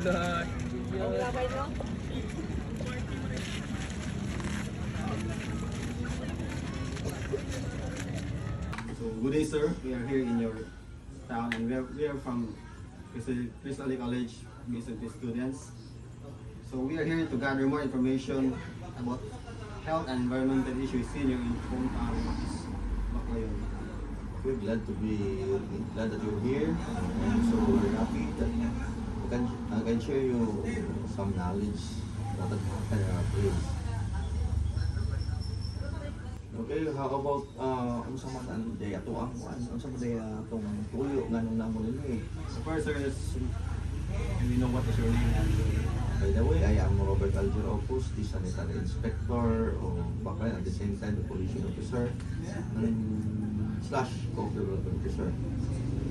Lah. So, good day, sir. We are here in your town, and we are from Crystal Lake College, BSMT students. So, we are here to gather more information about health and environmental issues in your hometown, which is Baclayon. We're glad that you're here, and so we're happy that I can share you some knowledge about our place. Okay, how about unsa man ang day ato ang unsa man day atong tuyo nganong namo nini? So, first, sir, we know what is your name and By the way, I am Robert Alger Opus, the sanitary inspector of Baclayon, at the same time the pollution officer slash co-development officer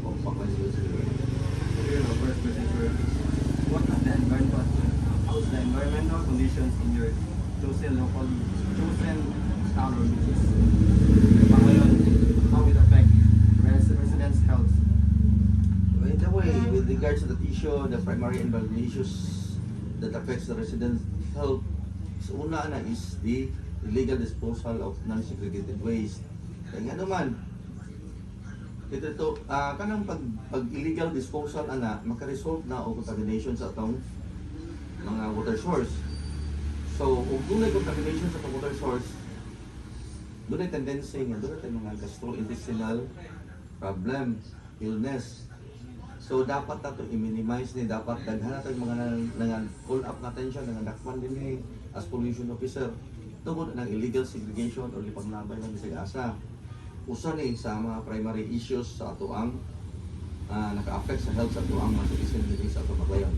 of Baclayon University. so here, the first question, sir. How's the environmental conditions in your chosen town or which is Baclayon? How it affect residents' health? By the way, with regards to that issue, the primary environmental issues that affects the residents' health, so una na is the illegal disposal of non-segregated waste. Kaya nga naman, kanang pag illegal disposal ana makaresult na o contamination sa atong mga water source. So, kung dunay contamination sa atong water source, dunay tendency nga dunay mga gastrointestinal problem, illness. So dapat nato i-minimize ni, dapat daghan nato mga call up na attention nga dakpan din ni as pollution officer tungod ng illegal segregation o lipagnabay ng asa. Usa ni sa mga primary issues sa ato ang naka-affect sa health sa ato ang mga citizen dito sa ato Baclayon.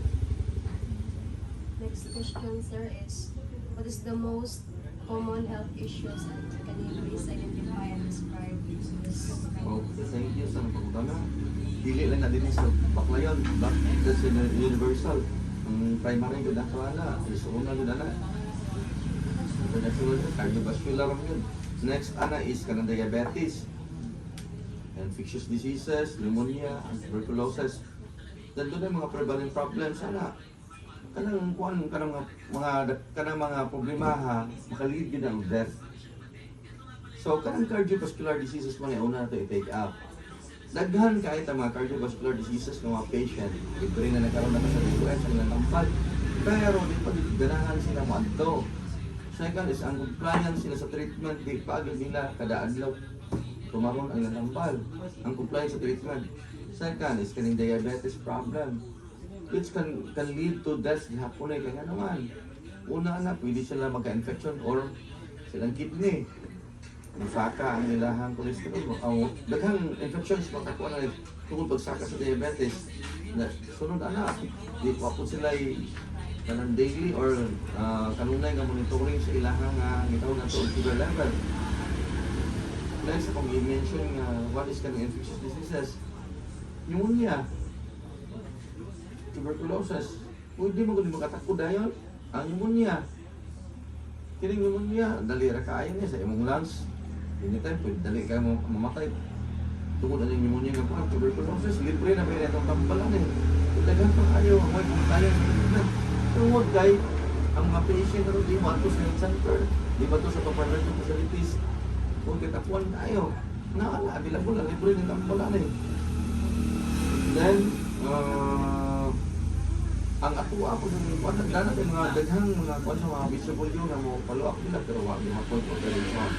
Next question, sir, is what is the most common health issues and can you please identify and describe this? Okay, thank you sa pagkutana. Dili lang na din sa Baclayon, but that's universal. Ang primary ko na kawala, is una ko na. Cardiovascular yun. Next ana is kanang diabetes, infectious diseases, pneumonia, and tuberculosis. Then doon ang mga prevalent problems ana. Kanang mga problema ha, makalid yun ang death. So kanang cardiovascular diseases mga una nato i-take up. Daghan kahit ang mga cardiovascular diseases ng mga patient, libre na nagkaroon na sa US ang nalampal. Pero di pa ganahan sila maadto. Second is ang compliance sila sa treatment, di paagad nila kada adlaw tumaron ang nalampal. Ang compliance sa treatment. Second is kaning diabetes problem, which can lead to death gihapon ay kaya naman. Una na, pwede sila magka-infection or silang kidney. Saka ang ilahang cholesterol. Ang daghang infections makakuha na tungkol pagsaka sa diabetes. Sunod ana, di pa po sila kanang daily or kanunay nga monitoring sa ilahang gitawag na to sugar level. Next, kung i-mention what is kanang infectious diseases, pneumonia, tuberculosis, pwede mo kung makatakod dayon ang pneumonia. Kining pneumonia, dali ra kaayo niya sa imong lungs. Anytime, pwede dali ka mamatay. Tungkol na yung pneumonia nga po, tuberculosis, libre na may itong tampalan eh. Daghan pa kayo, huwag kung tayo ng treatment. Pero huwag guys, ang mga patient na di mo ato sa health center, di ba ito sa preventive facilities, kung kitapuan tayo, available na, libre ng tampalan eh. Then, ang atuwa ko ng kuwan, nagdana tayo mga daghang mga kuwan sa mga visible yun na mo follow up nila, pero wag yung hapon operation.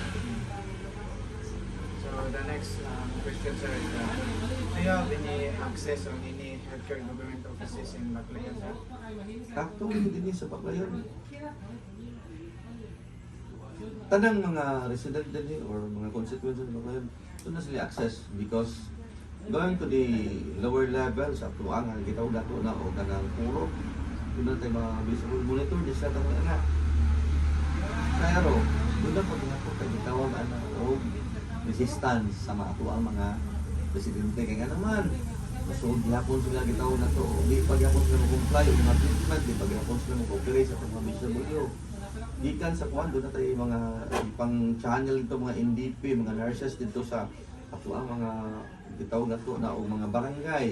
So the next question, sir, is do you have any access on any healthcare government offices in Baclayon, sir? Actually, din sa Baclayon. Tanang mga resident din or mga constituents ng Baclayon, doon na sila access because going to the lower levels up to ang gitaw dato na o kanang puro doon na tayo mga visible monitor di sa tanong anak. Pero doon na pag nga po tayo gitawag o resistance sa mga tuwang mga presidente kaya naman so gihapon sila gitawag na to di pagyapon sila mag-comply o mga treatment di pagyapon sila mag-operate sa mga visible gikan sa kuwan doon na tayo mga pang channel dito mga NDP mga nurses dito sa atuang mga gitawag na to na o mga barangay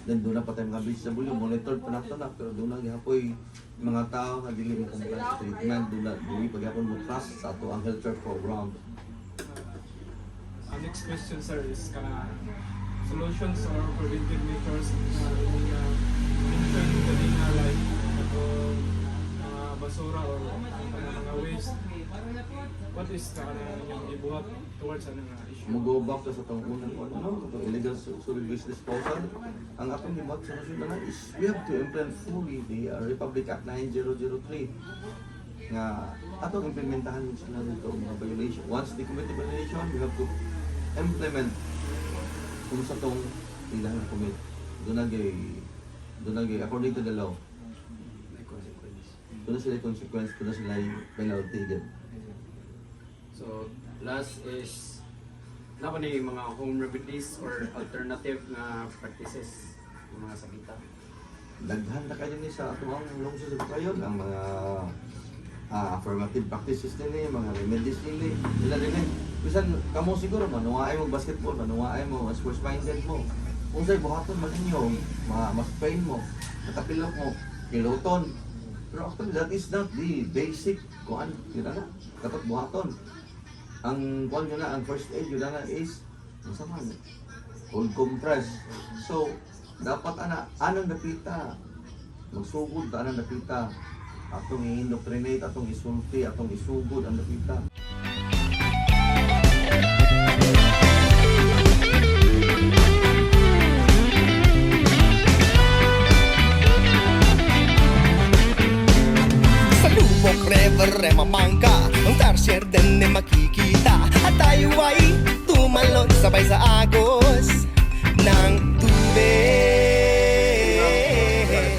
Then doon na pa tayo mga BCW, monitor pa nato na, pero doon na gihapoy mga tao nga dili mo comply sa treatment, doon na dili pagyapon mo trust sa ato ang healthcare program. Ang next question, sir, is solutions or preventive measures na mention kanina, like basura or mga waste. What is yung ibuhat towards nga issue? Mag-go back to sa itong unang itong illegal solid waste disposal. Ang atong hibat sa nasunod na is we have to implement fully the Republic Act 9003 nga atong implementahan sila dito mga violation. Once they commit the violation, we have to implement kung sa itong ilang commit. Doon na according to the law. Doon na sila consequence, doon na sila penalty din. So, last is na ba ni mga home remedies or alternative na practices ng mga sakita? Daghan na kayo ni sa atong lungsod sa kayon ang mga affirmative practices nila, mga remedies nila din eh. Bisan kamo siguro manuwaay mo basketball, manuwaay mo sports minded mo. Kung sa'y buhaton man ninyo, mas pain mo, matapilok mo, piloton. Pero actually that is not the basic kuan, yun na, dapat buhaton. Ang kuan yun na, ang first aid yun na is masama na, cold compress. So, dapat anong napita, magsugod ta anong napita, atong i-indoctrinate, atong isulti, atong isugod ang napita. Lubok River ay mamangka, ang tarsier din ay makikita. At tayo ay tumalon sabay sa agos ng tubig.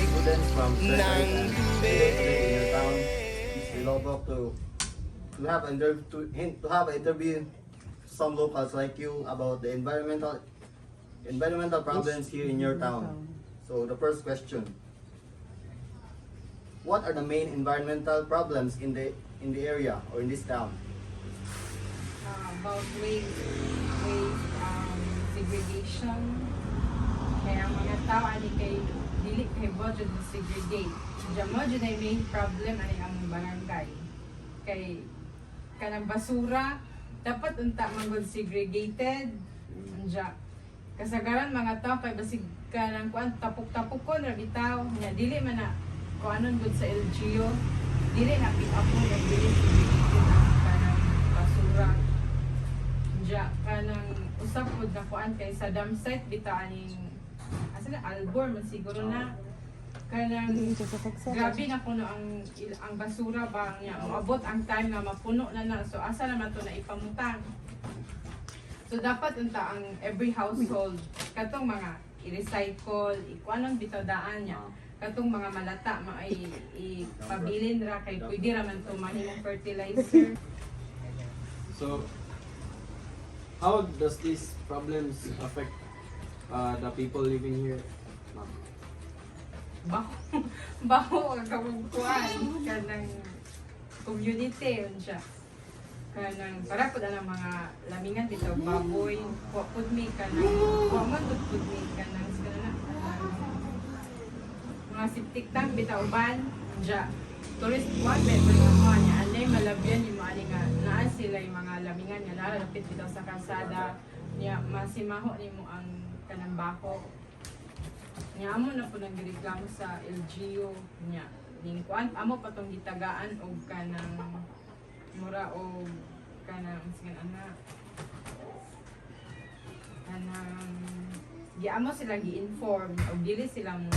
Students from Ng in tubig. your town, East Lubbock, to have an interview some locals like you about the environmental problems here in your town. So the first question: what are the main environmental problems in the area or in this town? About waste, segregation. Kaya ang mga tao ani kay dili kay budget na segregate. Diyan mo dyan ay main problem ani ang barangay. Kay kanang basura dapat unta manggod segregated. Anja kasagaran mga tao kay basig kanang kuan tapok-tapokon ra bitaw nya dili man na kung anong good sa LGU, dili na pick up mo yung dili kanang basura. Diya, kanang usap po na kuan kay sa dam site, bita aning, asa na, Albor, man siguro na, kanang, grabe na puno ang basura ba niya, maabot ang time na mapuno na. So, asa naman to na ipamutang. So, dapat unta ang every household, katong mga i-recycle, ikuanong bitaw daan niya. Katong mga malata ipabilin ra kay pwede ra man to mahimong fertilizer. So, how does these problems affect the people living here? Ma'am? Baho ang kabukuan kanang community unsa. Kanang para pud ang mga lamingan bitaw baboy, wa pud mi kanang wa man pud mi kanang mga septic tank bitaw ban ja tourist one bed pero mga niya anay malabyan yung mga nga naa sila yung mga lamingan nga nara lapit bitaw sa kalsada niya masimaho nimo ang kanang bako niya amo na po nagreklamo sa LGU niya ning kuan amo patong gitagaan og kanang mura og kanang sige ana kanang giamo sila gi-inform o dili sila mo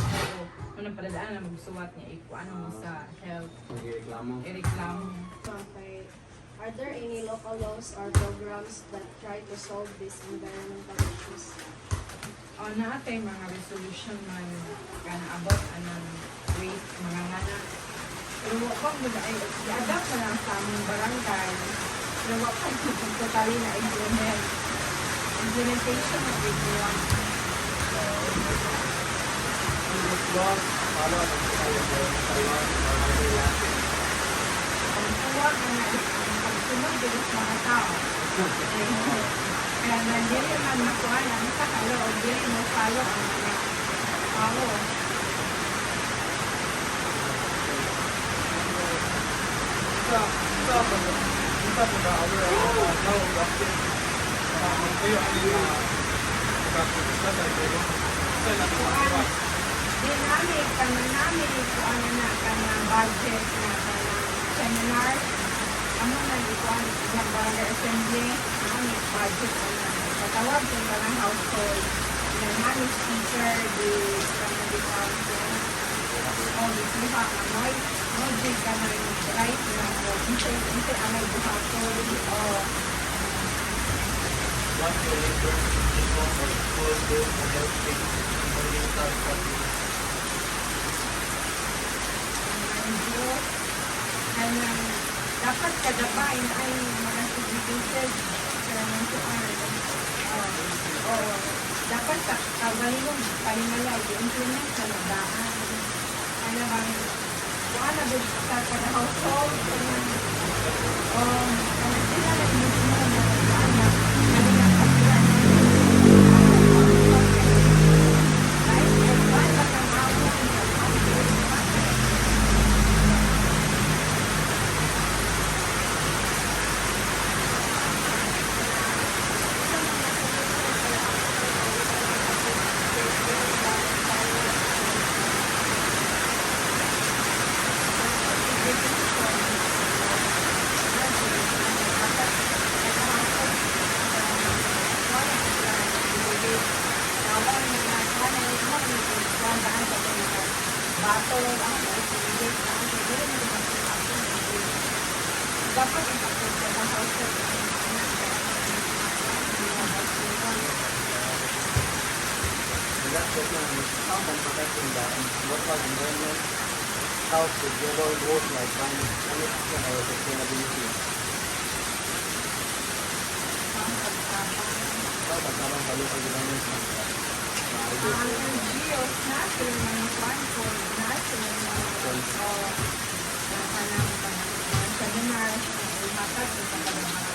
unang padadaan na magsuwat niya ano mo sa health Nagreklamo? ireklamo. Okay. Are there any local laws or programs that try to solve these environmental issues? O naatay mga resolution man kana about anang waste mga ngana. Pero wag mo ay i-adapt na lang sa among barangay. Pero wag pa totally na implement. Implementation of it ang tuwag na ang pagsunod din sa mga tao. Kaya nandiri man nakuha ang sa kalo o diri mo follow ang mga trabaho. Kita po ba aware ako now update kayo ang practice na tayo sa nakuha. Dynamic, namin ito ano na kanang budget na kanang seminar. Amo na ikuan ng barangay assembly, namin budget na patawag sa kanang household. Na namin speaker di kanang di council. O di siya anoy, no di kanang right na o inte anay buhatol o What will later inform or school do to help with oriental practice? NGO kanang dapat kada bayan ay mga segregated kanang kuan o dapat kagalingong palingalay i-implement sa nadaan ano bang kuan na din sa kada household kanang kanang sila na mismo na kuan na kanang kapila right and kuan na kang awon dapat ang pagpunta ng household The last question is how can protecting the local environment help with global goals like climate action or sustainability? How magkabang sa local governments ng ang NGOs natin, mga platform natin, mga kanang seminars, imakat sa